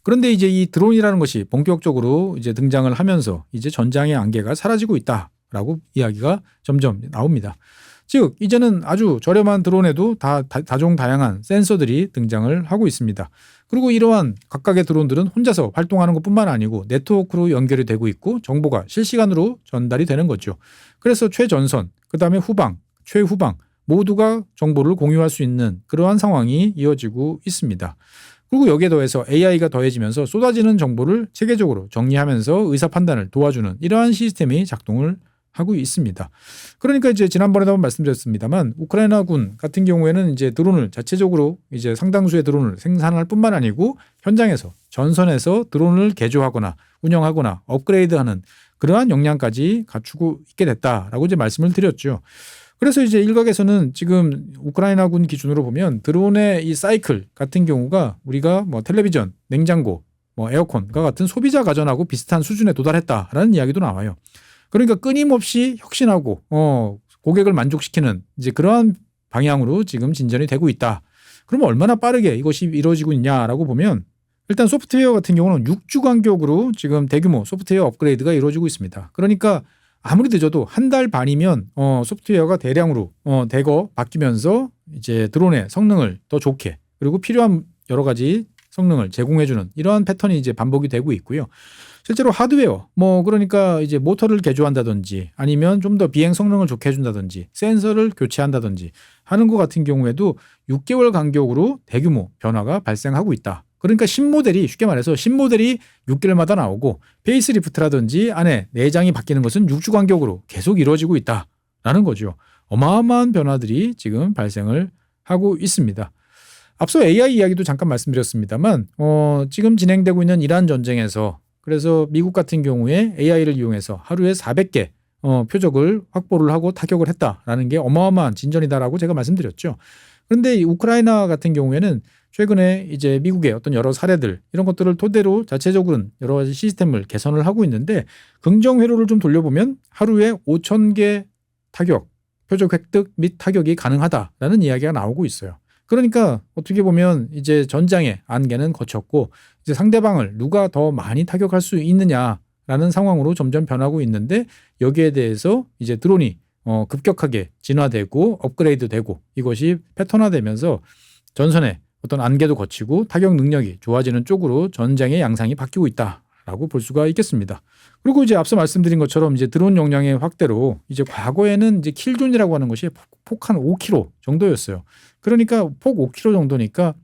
그런데 이제 이 드론이라는 것이 본격적으로 이제 등장을 하면서 이제 전장의 안개가 사라지고 있다라고 이야기가 점점 나옵니다. 즉 이제는 아주 저렴한 드론에도 다종다양한 센서들이 등장을 하고 있습니다. 그리고 이러한 각각의 드론들은 혼자서 활동하는 것뿐만 아니고 네트워크로 연결이 되고 있고 정보가 실시간으로 전달이 되는 거죠. 그래서 최전선, 그다음에 후방, 최후방 모두가 정보를 공유할 수 있는 그러한 상황이 이어지고 있습니다. 그리고 여기에 더해서 AI가 더해지면서 쏟아지는 정보를 체계적으로 정리하면서 의사 판단을 도와주는 이러한 시스템이 작동을 하고 있습니다. 그러니까 이제 지난번에도 한번 말씀드렸습니다만 우크라이나군 같은 경우에는 이제 드론을 자체적으로 이제 상당수의 드론을 생산할 뿐만 아니고 현장에서 전선에서 드론을 개조하거나 운영하거나 업그레이드하는 그러한 역량까지 갖추고 있게 됐다라고 이제 말씀을 드렸죠. 그래서 이제 일각에서는 지금 우크라이나군 기준으로 보면 드론의 이 사이클 같은 경우가 우리가 뭐 텔레비전, 냉장고, 뭐 에어컨과 같은 소비자 가전하고 비슷한 수준에 도달했다라는 이야기도 나와요. 그러니까 끊임없이 혁신하고 고객을 만족시키는 이제 그러한 방향으로 지금 진전이 되고 있다. 그러면 얼마나 빠르게 이것이 이루어지고 있냐라고 보면 일단 소프트웨어 같은 경우는 6주 간격으로 지금 대규모 소프트웨어 업그레이드가 이루어지고 있습니다. 그러니까 아무리 늦어도 한 달 반이면 소프트웨어가 대량으로 대거 바뀌면서 이제 드론의 성능을 더 좋게 그리고 필요한 여러 가지 성능을 제공해주는 이러한 패턴이 이제 반복이 되고 있고요. 실제로 하드웨어, 뭐 그러니까 이제 모터를 개조한다든지 아니면 좀 더 비행 성능을 좋게 해준다든지 센서를 교체한다든지 하는 것 같은 경우에도 6개월 간격으로 대규모 변화가 발생하고 있다. 그러니까 신모델이 쉽게 말해서 신모델이 6개월마다 나오고 페이스리프트라든지 안에 내장이 바뀌는 것은 6주 간격으로 계속 이루어지고 있다라는 거죠. 어마어마한 변화들이 지금 발생을 하고 있습니다. 앞서 AI 이야기도 잠깐 말씀드렸습니다만 지금 진행되고 있는 이란 전쟁에서 그래서 미국 같은 경우에 AI를 이용해서 하루에 400개 표적을 확보를 하고 타격을 했다라는 게 어마어마한 진전이다라고 제가 말씀드렸죠. 그런데 이 우크라이나 같은 경우에는 최근에 이제 미국의 어떤 여러 사례들 이런 것들을 토대로 자체적으로는 여러 가지 시스템을 개선을 하고 있는데 긍정 회로를 좀 돌려보면 하루에 5,000개 타격, 표적 획득 및 타격이 가능하다라는 이야기가 나오고 있어요. 그러니까 어떻게 보면 이제 전장의 안개는 거쳤고 이제 상대방을 누가 더 많이 타격할 수 있느냐라는 상황으로 점점 변하고 있는데 여기에 대해서 이제 드론이 급격하게 진화되고 업그레이드되고 이것이 패턴화되면서 전선의 어떤 안개도 거치고 타격 능력이 좋아지는 쪽으로 전장의 양상이 바뀌고 있다라고 볼 수가 있겠습니다. 그리고 이제 앞서 말씀드린 것처럼 이제 드론 용량의 확대로 이제 과거에는 이제 킬존이라고 하는 것이 폭 한 5km 정도였어요. 그러니까 폭 5km 정도니까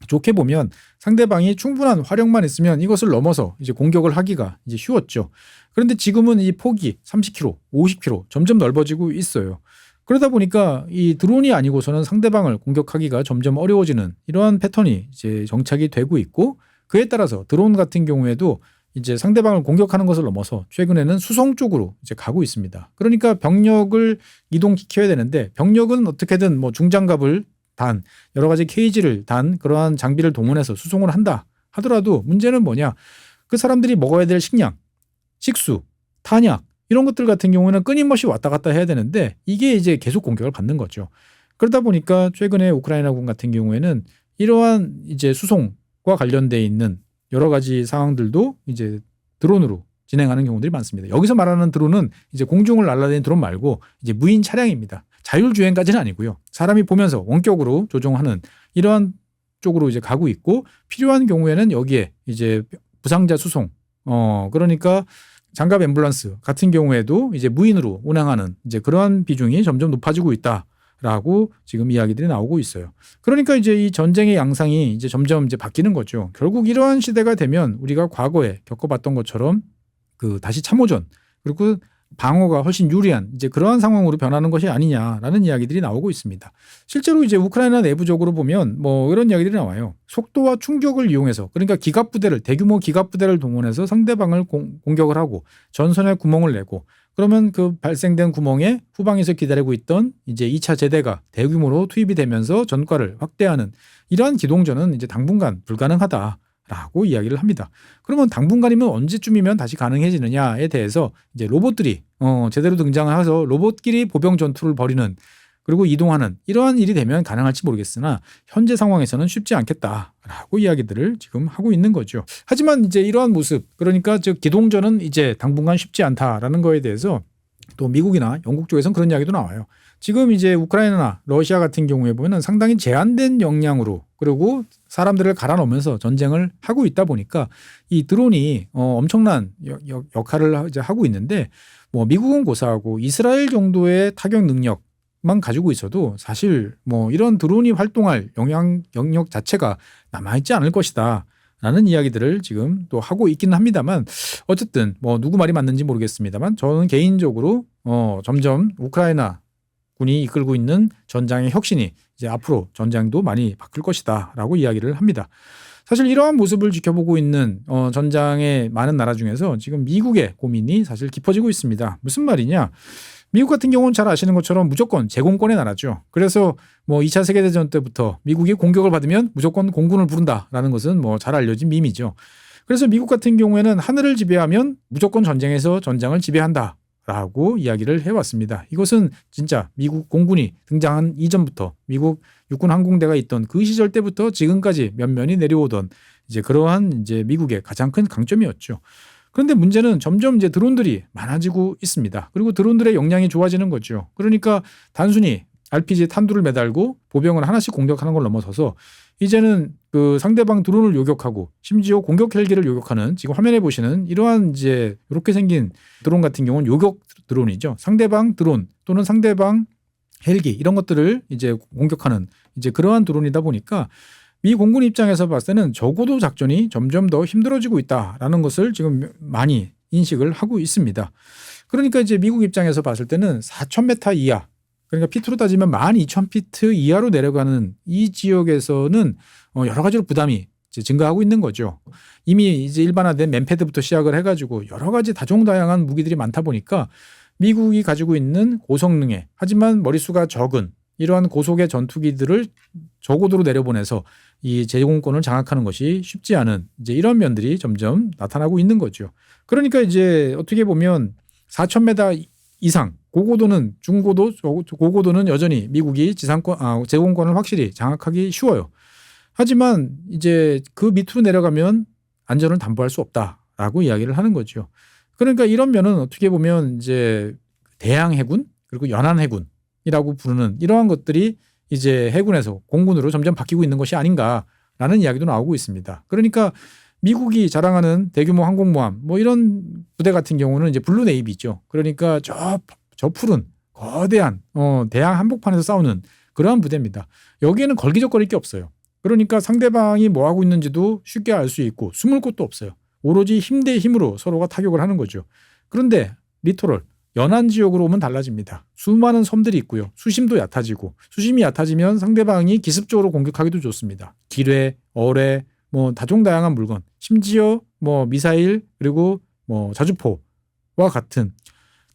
좋게 보면 상대방이 충분한 화력만 있으면 이것을 넘어서 이제 공격을 하기가 이제 쉬웠죠. 그런데 지금은 이 폭이 30km, 50km 점점 넓어지고 있어요. 그러다 보니까 이 드론이 아니고서는 상대방을 공격하기가 점점 어려워지는 이러한 패턴이 이제 정착이 되고 있고 그에 따라서 드론 같은 경우에도 이제 상대방을 공격하는 것을 넘어서 최근에는 수송 쪽으로 이제 가고 있습니다. 그러니까 병력을 이동시켜야 되는데 병력은 어떻게든 뭐 중장갑을 단 여러 가지 케이지를 단 그러한 장비를 동원해서 수송을 한다 하더라도 문제는 뭐냐? 그 사람들이 먹어야 될 식량, 식수, 탄약 이런 것들 같은 경우는 끊임없이 왔다 갔다 해야 되는데 이게 이제 계속 공격을 받는 거죠. 그러다 보니까 최근에 우크라이나군 같은 경우에는 이러한 이제 수송과 관련돼 있는 여러 가지 상황들도 이제 드론으로 진행하는 경우들이 많습니다. 여기서 말하는 드론은 이제 공중을 날아다니는 드론 말고 이제 무인 차량입니다. 자율주행까지는 아니고요. 사람이 보면서 원격으로 조종하는 이러한 쪽으로 이제 가고 있고 필요한 경우에는 여기에 이제 부상자 수송, 그러니까 장갑 앰뷸런스 같은 경우에도 이제 무인으로 운항하는 이제 그러한 비중이 점점 높아지고 있다라고 지금 이야기들이 나오고 있어요. 그러니까 이제 이 전쟁의 양상이 이제 점점 이제 바뀌는 거죠. 결국 이러한 시대가 되면 우리가 과거에 겪어봤던 것처럼 그 다시 참호전 그리고 방어가 훨씬 유리한 이제 그러한 상황으로 변하는 것이 아니냐라는 이야기들이 나오고 있습니다. 실제로 이제 우크라이나 내부적으로 보면 뭐 이런 이야기들이 나와요. 속도와 충격을 이용해서 그러니까 기갑부대를 대규모 기갑부대를 동원해서 상대방을 공격을 하고 전선에 구멍을 내고 그러면 그 발생된 구멍에 후방에서 기다리고 있던 이제 2차 제대가 대규모로 투입이 되면서 전과를 확대하는 이러한 기동전은 이제 당분간 불가능하다라고 이야기를 합니다. 그러면 당분간이면 언제쯤이면 다시 가능해지느냐에 대해서 이제 로봇들이 제대로 등장해서 로봇끼리 보병 전투를 벌이는 그리고 이동하는 이러한 일이 되면 가능할지 모르겠으나 현재 상황에서는 쉽지 않겠다라고 이야기들을 지금 하고 있는 거죠. 하지만 이제 이러한 모습 그러니까 즉 기동전은 이제 당분간 쉽지 않다라는 거에 대해서 또 미국이나 영국 쪽에서는 그런 이야기도 나와요. 지금 이제 우크라이나나 러시아 같은 경우에 보면 상당히 제한된 역량으로 그리고 사람들을 갈아넣으면서 전쟁을 하고 있다 보니까 이 드론이 엄청난 역할을 이제 하고 있는데 뭐 미국은 고사하고 이스라엘 정도의 타격 능력만 가지고 있어도 사실 뭐 이런 드론이 활동할 영역 자체가 남아있지 않을 것이다. 라는 이야기들을 지금 또 하고 있기는 합니다만 어쨌든 뭐 누구 말이 맞는지 모르겠습니다만 저는 개인적으로 점점 우크라이나 군이 이끌고 있는 전장의 혁신이 이제 앞으로 전장도 많이 바뀔 것이다라고 이야기를 합니다. 사실 이러한 모습을 지켜보고 있는 전장의 많은 나라 중에서 지금 미국의 고민이 사실 깊어지고 있습니다. 무슨 말이냐? 미국 같은 경우는 잘 아시는 것처럼 무조건 제공권의 나라죠. 그래서 뭐 2차 세계대전 때부터 미국이 공격을 받으면 무조건 공군을 부른다라는 것은 뭐 잘 알려진 밈이죠. 그래서 미국 같은 경우에는 하늘을 지배하면 무조건 전쟁에서 전장을 지배한다라고 이야기를 해왔습니다. 이것은 진짜 미국 공군이 등장한 이전부터 미국 육군 항공대가 있던 그 시절 때부터 지금까지 면면이 내려오던 이제 그러한 이제 미국의 가장 큰 강점이었죠. 그런데 문제는 점점 이제 드론들이 많아지고 있습니다. 그리고 드론들의 역량이 좋아지는 거죠. 그러니까 단순히 RPG 탄두를 매달고 보병을 하나씩 공격하는 걸 넘어서서 이제는 그 상대방 드론을 요격하고 심지어 공격 헬기를 요격하는 지금 화면에 보시는 이러한 이제 이렇게 생긴 드론 같은 경우는 요격 드론이죠. 상대방 드론 또는 상대방 헬기 이런 것들을 이제 공격하는 이제 그러한 드론이다 보니까 미 공군 입장에서 봤을 때는 저고도 작전이 점점 더 힘들어지고 있다라는 것을 지금 많이 인식을 하고 있습니다. 그러니까 이제 미국 입장에서 봤을 때는 4,000m 이하, 그러니까 피트로 따지면 12,000피트 이하로 내려가는 이 지역에서는 여러 가지로 부담이 이제 증가하고 있는 거죠. 이미 이제 일반화된 맨패드부터 시작을 해가지고 여러 가지 다종다양한 무기들이 많다 보니까 미국이 가지고 있는 고성능의 하지만 머릿수가 적은 이러한 고속의 전투기들을 저고도로 내려보내서 이 제공권을 장악하는 것이 쉽지 않은 이제 이런 면들이 점점 나타나고 있는 거죠. 그러니까 이제 어떻게 보면 4,000m 이상 고고도는 중고도 고고도는 여전히 미국이 제공권을 확실히 장악하기 쉬워요. 하지만 이제 그 밑으로 내려가면 안전을 담보할 수 없다라고 이야기를 하는 거죠. 그러니까 이런 면은 어떻게 보면 이제 대양 해군 그리고 연안 해군이라고 부르는 이러한 것들이 이제 해군에서 공군으로 점점 바뀌고 있는 것이 아닌가라는 이야기도 나오고 있습니다. 그러니까 미국이 자랑하는 대규모 항공모함 뭐 이런 부대 같은 경우는 이제 블루 네이비죠. 그러니까 저 푸른 거대한 대양 한복판에서 싸우는 그러한 부대입니다. 여기에는 걸기적거릴 게 없어요. 그러니까 상대방이 뭐 하고 있는지도 쉽게 알 수 있고 숨을 곳도 없어요. 오로지 힘 대 힘으로 서로가 타격을 하는 거죠. 그런데 리토럴 연안 지역으로 오면 달라집니다. 수많은 섬들이 있고요. 수심도 얕아지고 수심이 얕아지면 상대방이 기습적으로 공격하기도 좋습니다. 기뢰, 어뢰, 뭐 다종다양한 물건, 심지어 뭐 미사일 그리고 뭐 자주포와 같은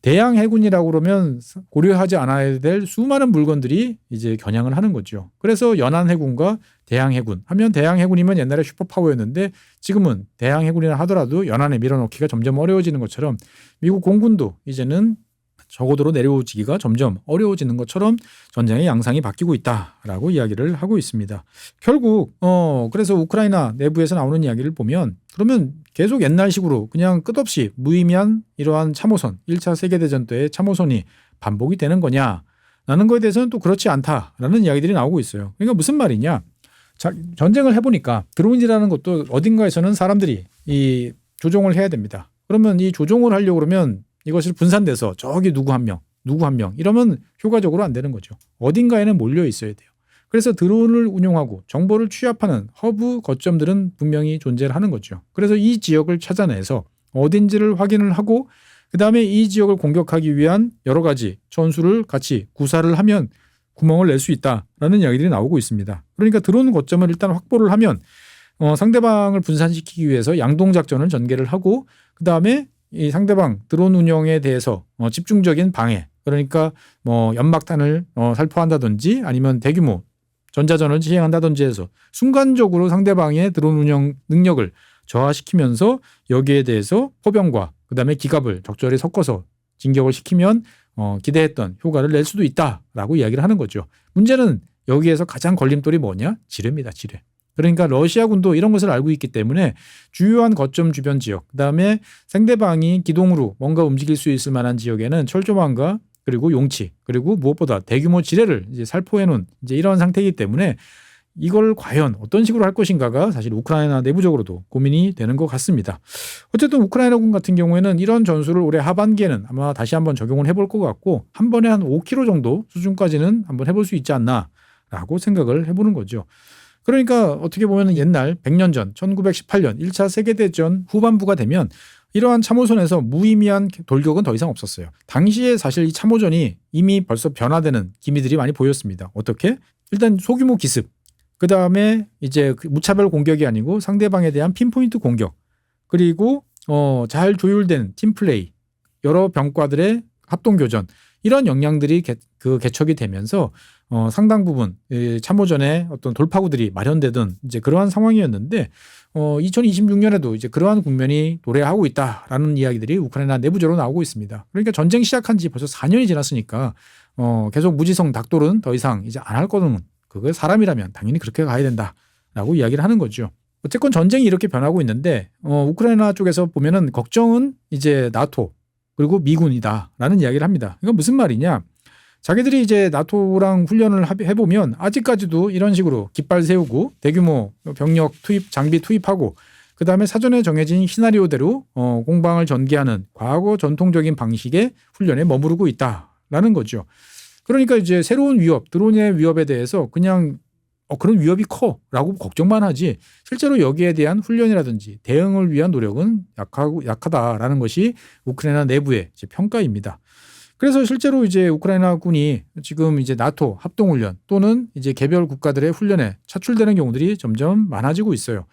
대양 해군이라고 그러면 고려하지 않아야 될 수많은 물건들이 이제 겨냥을 하는 거죠. 그래서 연안 해군과 대양 해군 하면 대양 해군이면 옛날에 슈퍼파워였는데 지금은 대양 해군이라 하더라도 연안에 밀어넣기가 점점 어려워지는 것처럼 미국 공군도 이제는 저고도로 내려오기가 점점 어려워지는 것처럼 전쟁의 양상이 바뀌고 있다라고 이야기를 하고 있습니다. 결국 그래서 우크라이나 내부에서 나오는 이야기를 보면 그러면 계속 옛날식으로 그냥 끝없이 무의미한 이러한 참호선 1차 세계대전 때의 참호선이 반복이 되는 거냐라는 거에 대해서는 또 그렇지 않다라는 이야기들이 나오고 있어요. 그러니까 무슨 말이냐. 전쟁을 해보니까 드론이라는 것도 어딘가에서는 사람들이 이 조종을 해야 됩니다. 그러면 이 조종을 하려고 그러면 이것을 분산돼서 저기 누구 한 명 이러면 효과적으로 안 되는 거죠. 어딘가에는 몰려 있어야 돼요. 그래서 드론을 운용하고 정보를 취합하는 허브 거점들은 분명히 존재를 하는 거죠. 그래서 이 지역을 찾아내서 어딘지를 확인을 하고 그다음에 이 지역을 공격하기 위한 여러 가지 전술을 같이 구사를 하면 구멍을 낼 수 있다라는 이야기들이 나오고 있습니다. 그러니까 드론 거점을 일단 확보를 하면 상대방을 분산시키기 위해서 양동작전을 전개를 하고 그다음에 이 상대방 드론 운영에 대해서 집중적인 방해, 그러니까 뭐 연막탄을 살포한다든지 아니면 대규모 전자전을 시행한다든지 해서 순간적으로 상대방의 드론 운영 능력을 저하시키면서 여기에 대해서 포병과 그다음에 기갑을 적절히 섞어서 진격을 시키면 기대했던 효과를 낼 수도 있다라고 이야기를 하는 거죠. 문제는 여기에서 가장 걸림돌이 뭐냐? 지뢰입니다. 지뢰. 그러니까 러시아군도 이런 것을 알고 있기 때문에 주요한 거점 주변 지역, 그다음에 상대방이 기동으로 뭔가 움직일 수 있을 만한 지역에는 철조망과 그리고 용치, 그리고 무엇보다 대규모 지뢰를 이제 살포해 놓은 이제 이런 상태이기 때문에 이걸 과연 어떤 식으로 할 것인가가 사실 우크라이나 내부적으로도 고민이 되는 것 같습니다. 어쨌든 우크라이나군 같은 경우에는 이런 전술을 올해 하반기에는 아마 다시 한번 적용을 해볼 것 같고 한 번에 한 5km 정도 수준까지는 한번 해볼 수 있지 않나라고 생각을 해보는 거죠. 그러니까 어떻게 보면 옛날 100년 전 1918년 1차 세계대전 후반부가 되면 이러한 참호선에서 무의미한 돌격은 더 이상 없었어요. 당시에 사실 이 참호전이 이미 벌써 변화되는 기미들이 많이 보였습니다. 어떻게? 일단 소규모 기습, 그 다음에 이제 무차별 공격이 아니고 상대방에 대한 핀포인트 공격, 그리고 잘 조율된 팀플레이, 여러 병과들의 합동교전, 이런 역량들이 개척이 되면서 상당 부분 참호전에 어떤 돌파구들이 마련되던 이제 그러한 상황이었는데 2026년에도 이제 그러한 국면이 도래하고 있다라는 이야기들이 우크라이나 내부적으로 나오고 있습니다. 그러니까 전쟁 시작한 지 벌써 4년이 지났으니까 계속 무지성 닭돌은 더 이상 이제 안 할 거는 그걸 사람이라면 당연히 그렇게 가야 된다라고 이야기를 하는 거죠. 어쨌건 전쟁이 이렇게 변하고 있는데 우크라이나 쪽에서 보면은 걱정은 이제 나토 그리고 미군이다라는 이야기를 합니다. 이건 무슨 말이냐? 자기들이 이제 나토랑 훈련을 해보면 아직까지도 이런 식으로 깃발 세우고 대규모 병력 투입, 장비 투입하고 그다음에 사전에 정해진 시나리오대로 공방을 전개하는 과거 전통적인 방식의 훈련에 머무르고 있다라는 거죠. 그러니까 이제 새로운 위협, 드론의 위협에 대해서 그냥 그런 위협이 커라고 걱정만 하지 실제로 여기에 대한 훈련이라든지 대응을 위한 노력은 약하다라는 것이 우크라이나 내부의 이제 평가입니다. 그래서 실제로 이제 우크라이나 군이 지금 이제 나토 합동훈련 또는 이제 개별 국가들의 훈련에 차출되는 경우들이 점점 많아지고 있어요.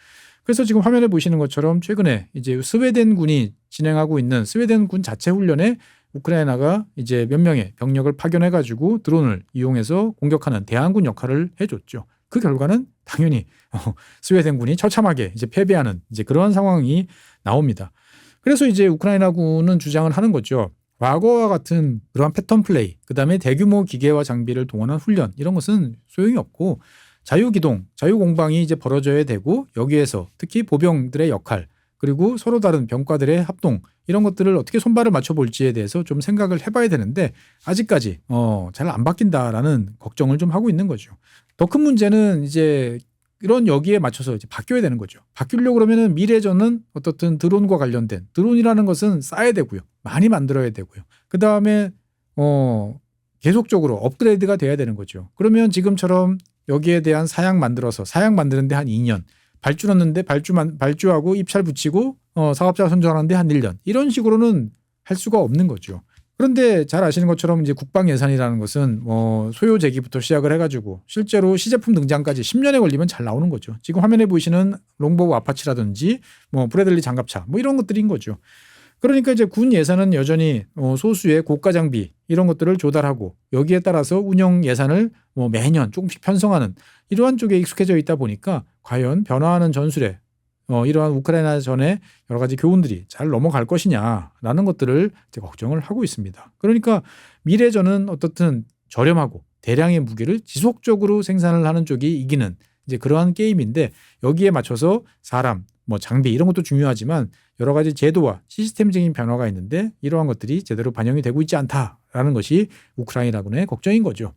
그래서 지금 화면에 보시는 것처럼 최근에 이제 스웨덴 군이 진행하고 있는 스웨덴 군 자체 훈련에 우크라이나가 이제 몇 명의 병력을 파견해 가지고 드론을 이용해서 공격하는 대항군 역할을 해줬죠. 그 결과는 당연히 스웨덴군이 처참하게 이제 패배하는 이제 그러한 상황이 나옵니다. 그래서 이제 우크라이나군은 주장을 하는 거죠. 과거와 같은 그러한 패턴 플레이, 그다음에 대규모 기계와 장비를 동원한 훈련 이런 것은 소용이 없고 자유기동, 자유공방이 이제 벌어져야 되고 여기에서 특히 보병들의 역할 그리고 서로 다른 병과들의 합동 이런 것들을 어떻게 손발을 맞춰볼지에 대해서 좀 생각을 해봐야 되는데 아직까지 잘 안 바뀐다라는 걱정을 좀 하고 있는 거죠. 더 큰 문제는 이제 이런 여기에 맞춰서 이제 바뀌어야 되는 거죠. 바뀌려고 그러면은 미래전은 어떻든 드론과 관련된 드론이라는 것은 쌓아야 되고요. 많이 만들어야 되고요. 그 다음에 계속적으로 업그레이드가 돼야 되는 거죠. 그러면 지금처럼 여기에 대한 사양 만들어서 사양 만드는데 한 2년, 발주했는데 발주하고 입찰 붙이고 사업자 선정하는데 한 1년 이런 식으로는 할 수가 없는 거죠. 그런데 잘 아시는 것처럼 이제 국방 예산이라는 것은 소요 제기부터 시작을 해가지고 실제로 시제품 등장까지 10년에 걸리면 잘 나오는 거죠. 지금 화면에 보이시는 롱보우 아파치라든지 브래들리 장갑차 이런 것들인 거죠. 그러니까 이제 군 예산은 여전히 소수의 고가 장비 이런 것들을 조달하고 여기에 따라서 운영 예산을 매년 조금씩 편성하는 이러한 쪽에 익숙해져 있다 보니까 과연 변화하는 전술에 이러한 우크라이나 전에 여러 가지 교훈들이 잘 넘어갈 것이냐라는 것들을 이제 걱정을 하고 있습니다. 그러니까 미래전은 어떻든 저렴하고 대량의 무기를 지속적으로 생산을 하는 쪽이 이기는 이제 그러한 게임인데 여기에 맞춰서 사람, 장비 이런 것도 중요하지만 여러 가지 제도와 시스템적인 변화가 있는데 이러한 것들이 제대로 반영이 되고 있지 않다라는 것이 우크라이나군의 걱정인 거죠.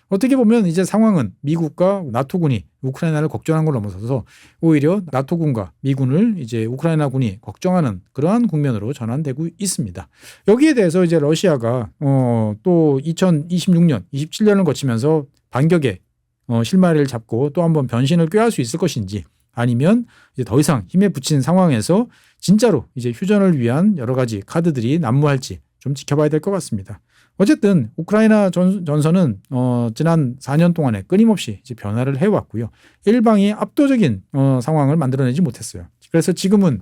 어떻게 보면 이제 상황은 미국과 나토군이 우크라이나를 걱정한 걸 넘어서서 오히려 나토군과 미군을 이제 우크라이나군이 걱정하는 그러한 국면으로 전환되고 있습니다. 여기에 대해서 이제 러시아가 또 2026년, 27년을 거치면서 반격에 실마리를 잡고 또 한번 변신을 꾀할 수 있을 것인지 아니면 이제 더 이상 힘에 부친 상황에서 진짜로 이제 휴전을 위한 여러 가지 카드들이 난무할지 좀 지켜봐야 될 것 같습니다. 어쨌든 우크라이나 전선은 지난 4년 동안에 끊임없이 이제 변화를 해왔고요. 일방이 압도적인 상황을 만들어내지 못했어요. 그래서 지금은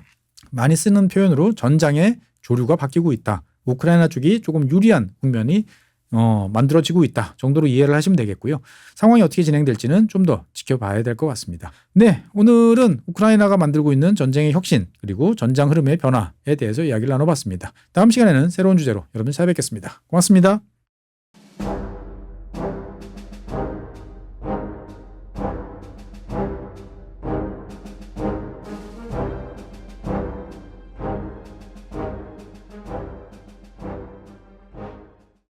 많이 쓰는 표현으로 전장의 조류가 바뀌고 있다. 우크라이나 쪽이 조금 유리한 국면이 만들어지고 있다 정도로 이해를 하시면 되겠고요. 상황이 어떻게 진행될지는 좀 더 지켜봐야 될 것 같습니다. 네, 오늘은 우크라이나가 만들고 있는 전쟁의 혁신 그리고 전장 흐름의 변화에 대해서 이야기를 나눠봤습니다. 다음 시간에는 새로운 주제로 여러분 찾아뵙겠습니다. 고맙습니다.